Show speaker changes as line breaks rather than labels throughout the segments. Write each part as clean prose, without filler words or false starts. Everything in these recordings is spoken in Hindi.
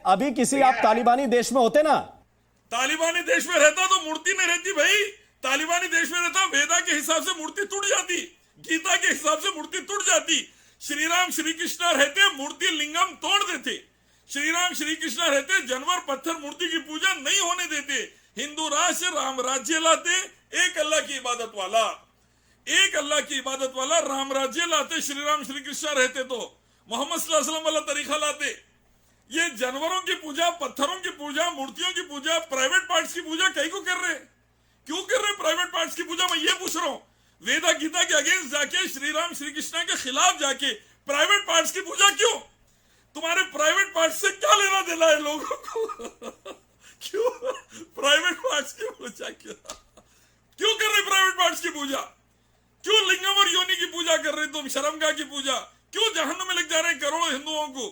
अभी किसी आप तालिबानी देश में होते ना,
तालिबानी देश में रहता तो मूर्ति नहीं रहती भाई। तालिबानी देश में रहता वेदा के हिसाब से मूर्ति टूट जाती, गीता के हिसाब से मूर्ति टूट जाती। श्री राम श्री कृष्ण रहते मूर्ति लिंगम तोड़ देते। श्री राम श्री कृष्ण रहते जानवर पत्थर मूर्ति की पूजा नहीं होने देते। हिंदू राष्ट्र राम राज्य लाते, एक अल्लाह की इबादत वाला, एक अल्लाह की इबादत वाला राम राज्य लाते। श्री राम श्री कृष्ण रहते तो मोहम्मद सल्लल्लाहु अलैहि वसल्लम वाला तरीका लाते। ये जानवरों की पूजा, पत्थरों की पूजा, मूर्तियों की पूजा, प्राइवेट पार्ट्स की पूजा कहीं को कर रहे? क्यों कर रहे प्राइवेट पार्ट्स की पूजा? मैं ये पूछ रहा हूँ, वेदा गीता के अगेंस्ट जाके, श्री राम श्री कृष्ण के खिलाफ जाके प्राइवेट पार्ट्स की पूजा क्यों? तुम्हारे प्राइवेट पार्ट्स से क्या लेना देना है लोगों को? क्यों प्राइवेट पार्ट्स की पूजा क्यों कर रहे? प्राइवेट पार्ट्स की पूजा क्यों? लिंगम और योनि की पूजा कर रहे तुम, शर्मगाह की पूजा क्यों? जहन्नुम में लग जा रहे हैं करोड़ों हिंदुओं को।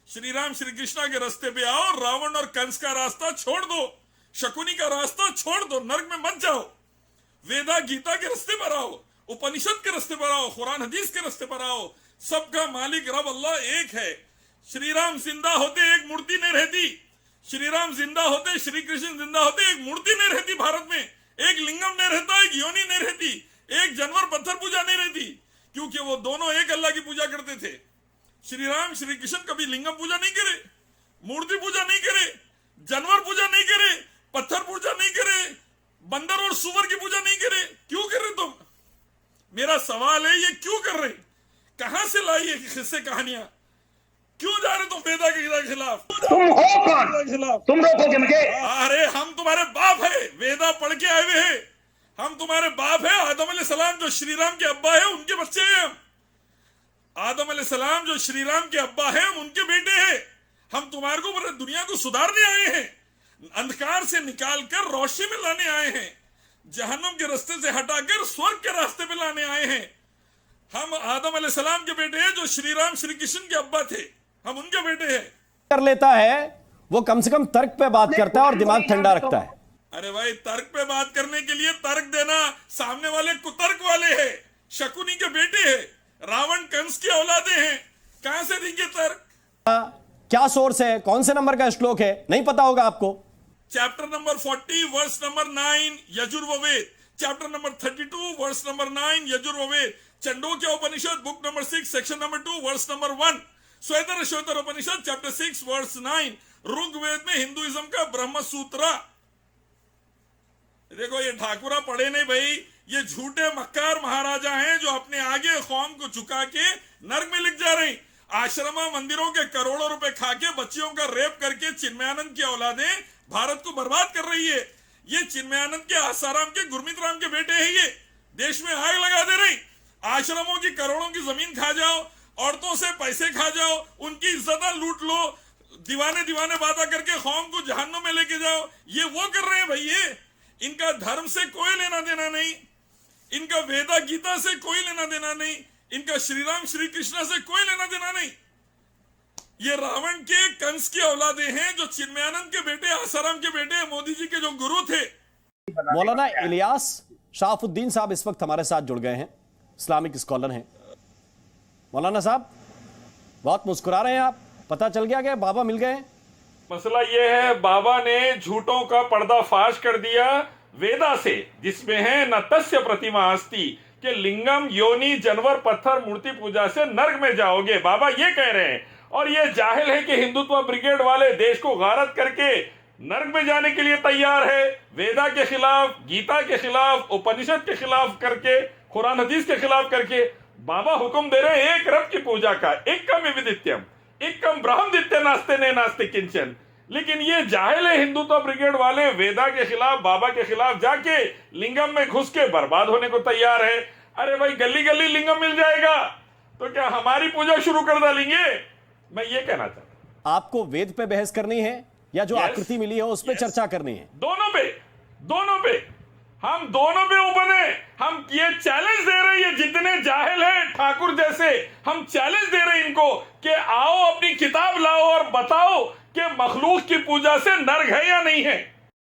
श्री राम श्री कृष्णा के रास्ते पे आओ, रावण और कंस का रास्ता छोड़ दो, शकुनी का रास्ता छोड़ दो, नर्क में मत जाओ। वेदा गीता के रास्ते पर आओ, उपनिषद के रास्ते पर आओ, कुरान हदीस के रास्ते पर आओ। सबका मालिक रब अल्लाह एक है। श्री राम जिंदा होते एक मूर्ति नहीं रहती। श्री राम जिंदा होते, श्री कृष्ण जिंदा होते एक मूर्ति नहीं रहती भारत में, एक लिंगम नहीं रहता, एक योनि नहीं रहती, एक जानवर पत्थर पूजा नहीं रहती, क्योंकि वो दोनों एक अल्लाह की पूजा करते थे। श्री राम श्री कृष्ण कभी लिंगम पूजा नहीं करे, मूर्ति पूजा नहीं करे, जानवर पूजा नहीं करे, पत्थर पूजा नहीं करे, बंदर और सुअर की पूजा नहीं करे। क्यों कर रहे तुम? मेरा सवाल है, ये क्यों कर रहे? कहां से लाई है किस्से कहानियां? क्यों जा रहे तुम वेदा के खिलाफ?
तुम हो कौन? तुम रोकोगे मुझे?
अरे हम तुम्हारे बाप है, वेदा पढ़ के आए हुए हैं। हम तुम्हारे बाप है। आदम अलैहिस्सलाम जो श्री राम के अब्बा है, उनके बच्चे हैं हम। आदम अलैहिस्सलाम जो श्री राम के अब्बा है, हम उनके बेटे हैं। हम तुम्हारे को दुनिया को सुधारने आए हैं, अंधकार से निकालकर रोशनी में लाने आए हैं, जहन्नुम के रास्ते से हटाकर स्वर्ग के रास्ते पे लाने आए हैं। हम आदम अलैहिस्सलाम के बेटे हैं जो श्री राम श्री कृष्ण के अब्बा थे, हम उनके बेटे हैं।
कर लेता है वो कम से कम तर्क पे बात करता है और दिमाग ठंडा रखता है।
अरे भाई, तर्क पे बात करने के लिए तर्क देना, सामने वाले कुतर्क वाले हैं, शकुनी के बेटे हैं, रावण कंस की औलादे हैं, कहां से देंगे तर्क?
क्या सोर्स है, कौन से नंबर का श्लोक है, नहीं पता होगा आपको?
Chapter number 40 verse number 9 Yajurveda, chapter number 32 verse number 9 Yajurveda, Chandogya Upanishad book number 6 section number 2 verse number 1, श्वेतर श्वेतर उपनिषद चैप्टर 6 वर्स 9, ऋग्वेद में हिंदुइज्म का ब्रह्म सूत्र। देखो, ये ठाकुरा पढ़े नहीं भाई, ये झूठे मक्कार महाराजा हैं जो अपने आगे कौम को झुका के नर्क में लिख जा रहे हैं। आश्रमा मंदिरों के करोड़ों रुपए खा के बच्चियों का रेप करके चिन्मयानंद की औलादें भारत को बर्बाद कर रही है। ये चिन्मयानंद के, आसाराम के, गुरमीत राम के बेटे हैं। ये देश में आग लगा दे रहे। आश्रमों की करोड़ों की जमीन खा जाओ, औरतों से पैसे खा जाओ, उनकी इज्जत लूट लो, दीवाने दीवाने बातें करके कौम को जहन्नुम में लेके जाओ। ये वो कर रहे हैं भाई। ये इनका धर्म से कोई लेना देना नहीं, इनका वेदा गीता से कोई लेना देना नहीं, इनका श्री राम श्री कृष्ण से कोई लेना देना नहीं। ये रावण के, कंस की औलादे हैं जो चिन्मयानंद के बेटे, आसाराम के बेटे, मोदी जी के जो गुरु थे।
मौलाना इलियास शाफुद्दीन साहब इस वक्त हमारे साथ जुड़ गए हैं, इस्लामिक स्कॉलर हैं। मौलाना साहब, बहुत मुस्कुरा रहे हैं आप, पता चल गया कि बाबा मिल गए?
मसला यह है, बाबा ने झूठों का पर्दाफाश कर दिया वेदा से, जिसमें है न तस्य प्रतिमा अस्ति, कि लिंगम योनि जानवर पत्थर मूर्ति पूजा से नर्क में जाओगे। बाबा ये कह रहे हैं, और ये जाहिल है कि हिंदुत्व ब्रिगेड वाले देश को गारत करके नर्क में जाने के लिए तैयार है। वेदा के खिलाफ, गीता के खिलाफ, उपनिषद के खिलाफ करके, कुरान हदीस के खिलाफ करके बाबा हुक्म दे रहे हैं एक रब की पूजा का, एकम विदित्यम, एकम ब्रह्मदित्य नास्ते ने नास्ते किंचन। लेकिन ये जाहिल है हिंदुत्व ब्रिगेड वाले, वेदा के खिलाफ, बाबा के खिलाफ जाके लिंगम में घुस के बर्बाद होने को तैयार है। अरे भाई, गली गली लिंगम मिल जाएगा तो क्या हमारी पूजा शुरू कर डालेंगे? मैं ये कहना चाहता हूं।
आपको वेद पे बहस करनी है या जो आकृति मिली है उस पे चर्चा करनी है?
दोनों पे, दोनों पे, हम दोनों पे ओपन है। हम ये चैलेंज दे रहे हैं, जितने जाहिल हैं ठाकुर जैसे, हम चैलेंज दे रहे हैं इनको कि आओ अपनी किताब लाओ और बताओ कि मखलूक की पूजा से नर्क है या नहीं है।